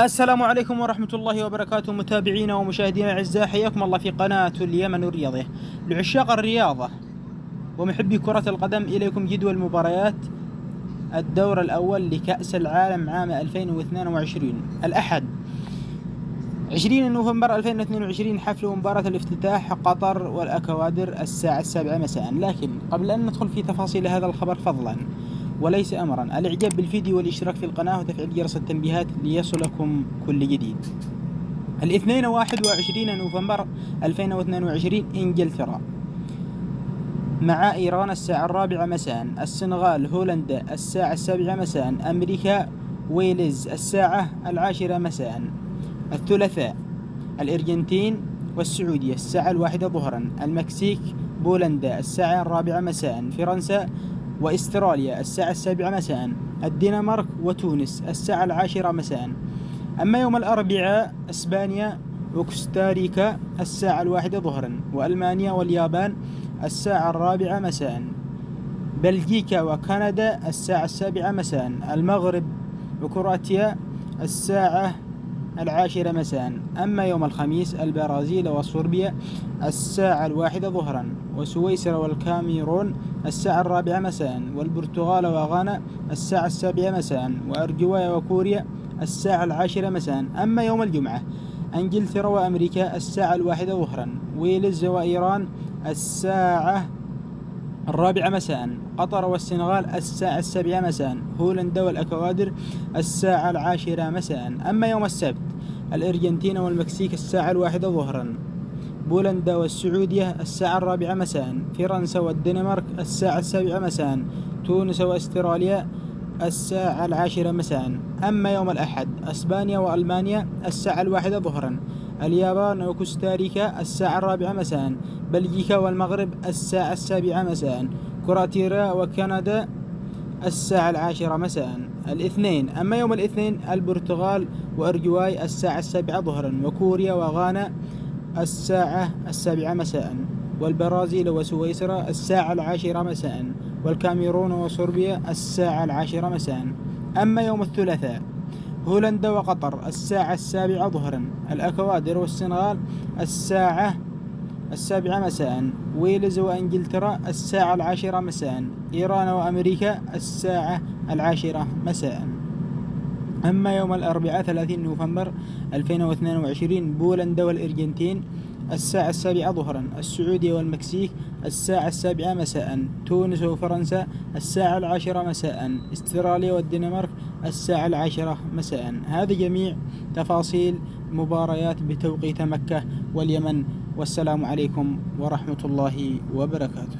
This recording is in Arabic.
السلام عليكم ورحمة الله وبركاته، متابعينا ومشاهدينا الأعزاء، حياكم الله في قناة اليمن الرياضية. لعشاق الرياضة ومحبي كرة القدم، إليكم جدول مباريات الدور الأول لكأس العالم عام 2022. الأحد 20 نوفمبر 2022 حفل مباراة الافتتاح قطر والأكوادر الساعة 7 مساء. لكن قبل أن ندخل في تفاصيل هذا الخبر فضلا وليس أمرا، الإعجاب بالفيديو والاشتراك في القناة وتفعيل جرس التنبيهات ليصلكم كل جديد. الاثنين 21 نوفمبر 2022 إنجلترا مع إيران الساعة 4 مساء، السنغال هولندا الساعة 7 مساء، أمريكا ويلز الساعة 10 مساء. الثلاثاء الأرجنتين والسعودية الساعة 1 ظهرا، المكسيك بولندا الساعة 4 مساء، فرنسا واستراليا الساعة 7 مساء، الدنمارك وتونس الساعة 10 مساء. أما يوم الأربعاء اسبانيا وكوستاريكا الساعة 1 ظهرا، وألمانيا واليابان الساعة 4 مساء، بلجيكا وكندا الساعة 7 مساء، المغرب وكرواتيا الساعة 10 مساء. أما يوم الخميس البرازيل وصربيا الساعة 1 ظهرا، وسويسرا والكاميرون الساعة 4 مساء، والبرتغال وغانا الساعة 7 مساء، وأرجواي وكوريا الساعة 10 مساء. أما يوم الجمعة إنجلترا وأمريكا الساعة 1 ظهرا، ويلز وإيران الساعة 4 مساء، قطر والسنغال الساعة 7 مساء، هولندا والأكوادر الساعة 10 مساء. أما يوم السبت الأرجنتين والمكسيك الساعة 1 ظهرا، بولندا والسعودية الساعة 4 مساء، فرنسا والدنمارك الساعة 7 مساء، تونس واستراليا الساعة 10 مساء. أما يوم الأحد اسبانيا وألمانيا الساعة 1 ظهرا، اليابان وكوستاريكا الساعة 4 مساء، بلجيكا والمغرب الساعة 7 مساء، كرواتيا وكندا الساعة 10 مساء. الاثنين أما يوم الاثنين البرتغال وأرجواي الساعة 7 ظهرا، وكوريا وغانا الساعة 7 مساء، والبرازيل وسويسرا الساعة 10 مساء، والكاميرون وصربيا الساعة 10 مساء. أما يوم الثلاثاء هولندا وقطر الساعة 7 ظهرا، الأكوادر والسنغال الساعة 7 مساء، ويلز وإنجلترا الساعة 10 مساء، إيران وأمريكا الساعة 10 مساء. أما يوم الأربعاء 30 نوفمبر 2022 بولندا والأرجنتين الساعة 7 ظهرا، السعودية والمكسيك الساعة 7 مساء، تونس وفرنسا الساعة 10 مساء، استراليا والدنمارك الساعة 10 مساء. هذه جميع تفاصيل مباريات بتوقيت مكة واليمن، والسلام عليكم ورحمة الله وبركاته.